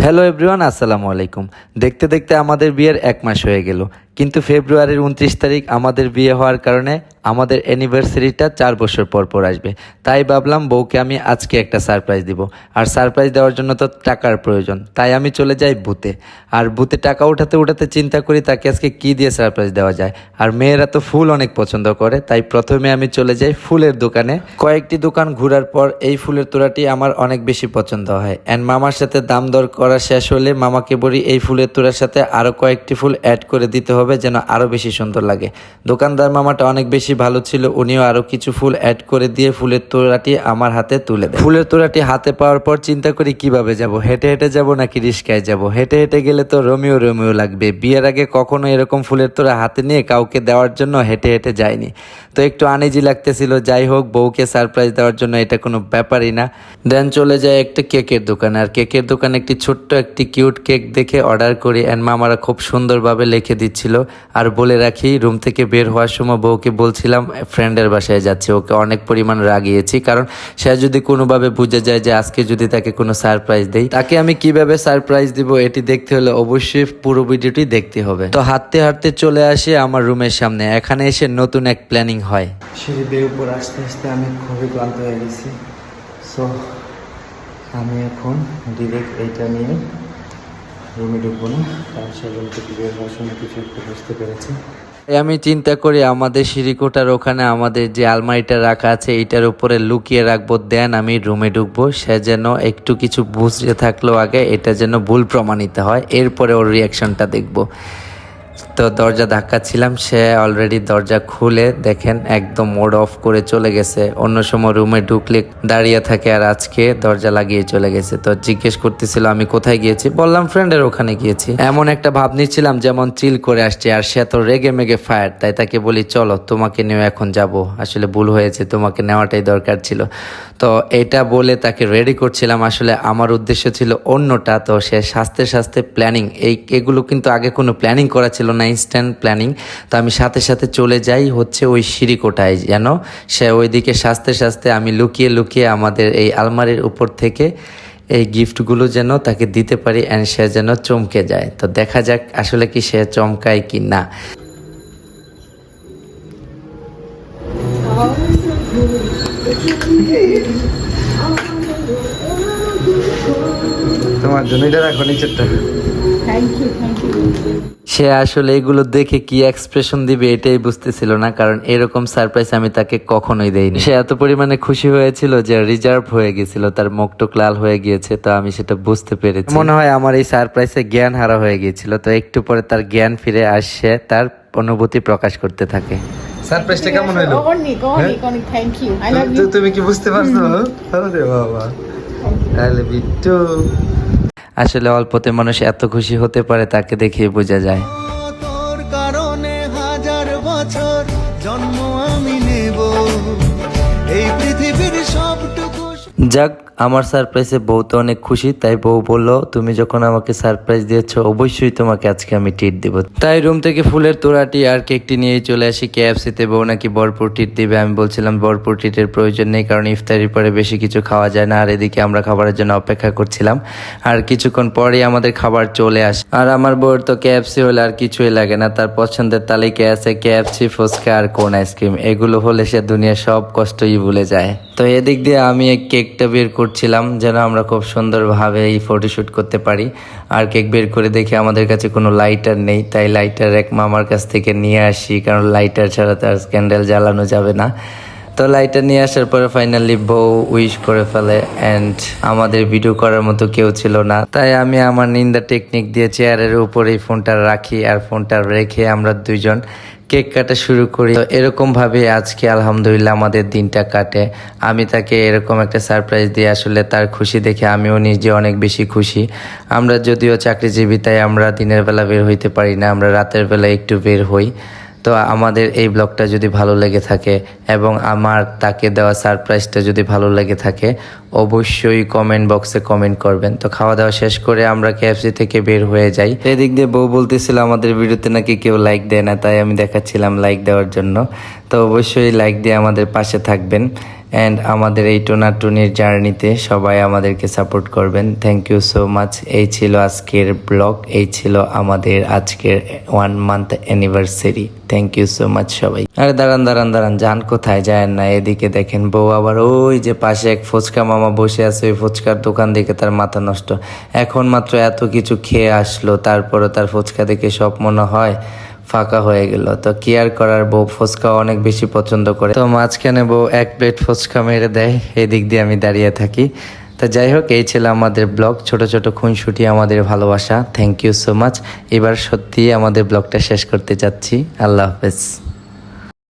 Hello everyone, আসসালামু আলাইকুম। দেখতে দেখতে আমাদের বিয়ের 1 মাস হয়ে গেল, কিন্তু ফেব্রুয়ারির 29 তারিখ আমাদের বিয়ে হওয়ার কারণে আমাদের অ্যানিভার্সারিটা 4 বছর পর পর আসবে। তাই ভাবলাম বউকে আমি আজকে একটা সারপ্রাইজ দিব। আর সারপ্রাইজ দেওয়ার জন্য তো টাকার প্রয়োজন, তাই আমি চলে যাই বুথে। আর বুথে টাকা উঠাতে উঠাতে চিন্তা করি তাকে আজকে কী দিয়ে সারপ্রাইজ দেওয়া যায়। আর মেয়েরা তো ফুল অনেক পছন্দ করে, তাই প্রথমে আমি চলে যাই ফুলের দোকানে। কয়েকটি দোকান ঘোরার পর এই ফুলের তোড়াটি আমার অনেক বেশি পছন্দ হয়। অ্যান্ড মামার সাথে দাম দর করা শেষ হলে মামাকে বলি এই ফুলের তোড়ার সাথে আরও কয়েকটি ফুল অ্যাড করে দিতে হবে যেন আরও বেশি সুন্দর লাগে। দোকানদার মামাটা অনেক বেশি ভালো ছিল, উনিও আরও কিছু ফুল অ্যাড করে দিয়ে ফুলের তোড়াটি আমার হাতে তুলে দেয়। ফুলের তোড়াটি হাতে পাওয়ার পর চিন্তা করি কিভাবে যাব, হেঁটে হেঁটে যাব নাকি রিস্কায় যাব। হেঁটে হেঁটে গেলে তো রোমিও রোমিও লাগবে। বিয়ের আগে কখনো এরকম ফুলের তোড়া হাতে নিয়ে কাউকে দেওয়ার জন্য হেঁটে হেঁটে যাইনি, তো একটু আনইজি লাগতেছিল। যাই হোক, বউকে সারপ্রাইজ দেওয়ার জন্য এটা কোনো ব্যাপারই না। দেন চলে যায় একটা কেকের দোকানে। আর কেকের দোকানে একটি ছোট্ট একটি কিউট কেক দেখে অর্ডার করি, অ্যান্ড মামারা খুব সুন্দরভাবে লিখে দিচ্ছিল। আর বলে রাখি, রুম থেকে বের হওয়ার সময় বউকে বলছিলাম ফ্রেন্ডের বাসায় যাচ্ছি। ওকে অনেক পরিমাণ রাগিয়েছি, কারণ সে যদি কোনোভাবে বুঝে যায় যে আজকে যদি তাকে কোনো সারপ্রাইজ দেই, তাকে আমি কিভাবে সারপ্রাইজ দিব এটি দেখতে হলে অবশ্যই পুরো ভিডিওটি দেখতে হবে। তো হাঁটতে হাঁটতে চলে আসি আমার রুমের সামনে। এখানে এসে নতুন এক প্ল্যানিং হয়। সিঁড়ি বেয়ে উপর আসতে আসতে আমি খুবই ক্লান্ত হয়ে গেছি। সো আমি এখন ডিরেক্ট এইটা নিয়ে রুমে ঢুকবো না, কারণ সে রুম থেকে বের হওয়ার সময় কিছু একটু বুঝতে পেরেছি। আমি চিন্তা করি আমাদের সিঁড়িকোটার ওখানে আমাদের যে আলমারিটা রাখা আছে এইটার উপরে লুকিয়ে রাখবো, দেন আমি রুমে ঢুকবো। সে যেন একটু কিছু বুঝতে থাকলেও আগে এটা যেন ভুল প্রমাণিত হয়, এরপরে ওর রিয়াকশনটা দেখবো। তো দরজা ধাক্কাচ্ছিলাম, সে অলরেডি দরজা খুলে দেখেন একদম মোড অফ করে চলে গেছে। অন্য সময় রুমে ঢুকলে দাঁড়িয়ে থাকে, আর আজকে দরজা লাগিয়ে চলে গেছে। তো জিজ্ঞেস করতেছিল আমি কোথায় গিয়েছি, বললাম ফ্রেন্ডের ওখানে গিয়েছি। এমন একটা ভাব নিচ্ছিলাম যেমন চিল করে আসছে, আর সে তো রেগে মেগে ফায়ার। তাই তাকে বলি চলো তোমাকে নিয়ে এখন যাব, আসলে ভুল হয়েছে, তোমাকে নেওয়াটাই দরকার ছিল। তো এটা বলে তাকে রেডি করছিলাম, আসলে আমার উদ্দেশ্য ছিল অন্যটা। তো সে সাজতে সাজতে প্ল্যানিং, এগুলো কিন্তু আগে কোনো প্ল্যানিং করা ছিল না, ইনস্ট্যান্ট প্ল্যানিং। তো আমি সাথে সাথে চলে যাই হচ্ছে ওই সিঁড়িকোটায়, যেন সে ওইদিকে সাজতে সাজতে আমি লুকিয়ে লুকিয়ে আমাদের এই আলমারির উপর থেকে এই গিফটগুলো যেন তাকে দিতে পারি, অ্যান্ড সে যেন চমকে যায়। তো দেখা যাক আসলে কি সে চমকায় কি না। তোমার জন্য এটা রাখো নিচেরটা। সে আসলে এগুলো দেখে কি এক্সপ্রেশন দিবে এটাই বুঝতেছিল না, কারণ এরকম সারপ্রাইজ আমি তাকে কখনোই দেইনি। সে এত পরিমাণে খুশি হয়েছিল যে রিজার্ভ হয়ে গেছিল, তার মুখটুক লাল হয়ে গিয়েছে। তো আমি সেটা বুঝতে পেরেছি। মনে হয় আমার এই সারপ্রাইজে জ্ঞান হারা হয়ে গিয়েছিল। তো একটু পরে তার জ্ঞান ফিরে আসে, তার অনুভূতি প্রকাশ করতে থাকে। সারপ্রাইজটা কেমন হলো? অনেক অনেক অনেক thank you. I love you. তুমি কি বুঝতে পারছো? আরে বাবা, আই লাভ ইউ টু। আসলে অল্পতে মানুষ এত খুশি হতে পারে তাকে দেখেই বোঝা যায়। তোর কারণে হাজার বছর জন্ম আমি নেব এই পৃথিবীর সবটুকু। যাক, আমার সারপ্রাইজে বউ তো অনেক খুশি। তাই বউ বললো তুমি যখন আমাকে সারপ্রাইজ দিয়েছো অবশ্যই তোমাকে আজকে আমি ট্রিট দিব। তাই রুম থেকে ফুলের তোড়াটি আর কেকটি নিয়ে চলে আসি কেএফসিতে। বউ নাকি ভরপুর ট্রিট দিবে। আমি বলছিলাম ভরপুর ট্রিটের প্রয়োজন নেই, কারণ ইফতারির পরে বেশি কিছু খাওয়া যায় না। আর এদিকে আমরা খাবারের জন্য অপেক্ষা করছিলাম, আর কিছুক্ষণ পরেই আমাদের খাবার চলে আসে। আর আমার বউর তো কেএফসি হলে আর কিছুই লাগে না, তার পছন্দের তালিকায় আছে কেএফসি, ফুচকা আর কোন আইসক্রিম। এগুলো হলে সে দুনিয়ার সব কষ্টই ভুলে যায়। তো এদিক দিয়ে আমি এই কেকটা বের করছিলাম যেন আমরা খুব সুন্দরভাবে এই ফটোশ্যুট করতে পারি। আর কেক বের করে দেখে আমাদের কাছে কোনো লাইটার নেই, তাই লাইটার এক মামার কাছ থেকে নিয়ে আসি, কারণ লাইটার ছাড়া তার ক্যান্ডেল জ্বালানো যাবে না। তো লাইটার নিয়ে আসার পরে ফাইনালি বউ উইশ করে ফেলে, অ্যান্ড আমাদের ভিডিও করার মতো কেউ ছিল না। তাই আমি আমার নিন্দা টেকনিক দিয়ে চেয়ারের উপরেই ফোনটা রাখি, আর ফোনটা রেখে আমরা দুইজন কেক কাটা শুরু করি। তো এরকম ভাবে আজকে আলহামদুলিল্লাহ আমাদের দিনটা কাটে। আমি তাকে এরকম একটা সারপ্রাইজ দিয়ে আসলে তার খুশি দেখে আমিও নিজে অনেক বেশি খুশি। আমরা যদিও চাকরিজীবী, তাই আমরা দিনের বেলা বের হইতে পারি না, আমরা রাতের বেলা একটু বের হই। তো আমাদের এই ব্লগটা যদি ভালো লেগে থাকে এবং আমার তাকে দেওয়া সারপ্রাইজটা যদি ভালো লেগে থাকে অবশ্যই কমেন্ট বক্সে কমেন্ট করবেন। তো খাওয়া দাওয়া শেষ করে আমরা কেএফসি থেকে বের হয়ে যাই। এদিক দিয়ে বউ বলতেছিল আমাদের ভিডিওতে নাকি কেউ লাইক দেয় না, তাই আমি দেখাচ্ছিলাম লাইক দেওয়ার জন্য। তো অবশ্যই লাইক দিয়ে আমাদের পাশে থাকবেন। অ্যান্ড আমাদের এই টোনাটুনির জার্নিতে সবাই আমাদেরকে সাপোর্ট করবেন। Thank you so much. এই ছিল আজকের ব্লগ, এই ছিল আমাদের আজকের 1 month anniversary. Thank you so much সবাই। আরে দাঁড়ান যান কোথায় যায় না, এদিকে দেখেন বউ আবার ওই যে পাশে এক ফুচকা মামা বসে আছে, ওই ফুচকার দোকান দেখে তার মাথা নষ্ট। এখন মাত্র এত কিছু খেয়ে আসলো, তারপরে তার ফুচকা দেখে সব মনে হয় ফাঁকা হয়ে গেল। তো কেয়ার করার, বউ ফুচকা অনেক বেশি পছন্দ করে, তো মাঝখানে বউ 1 প্লেট ফুচকা মেরে দেয়, এদিক দিয়ে আমি দাঁড়িয়ে থাকি। তো যাই হোক, এই ছিল আমাদের ব্লগ, ছোট ছোট খুনসুটি আমাদের ভালোবাসা। Thank you so much. এবার সত্যি আমাদের ব্লগটা শেষ করতে চাচ্ছি। আল্লাহ হাফেজ।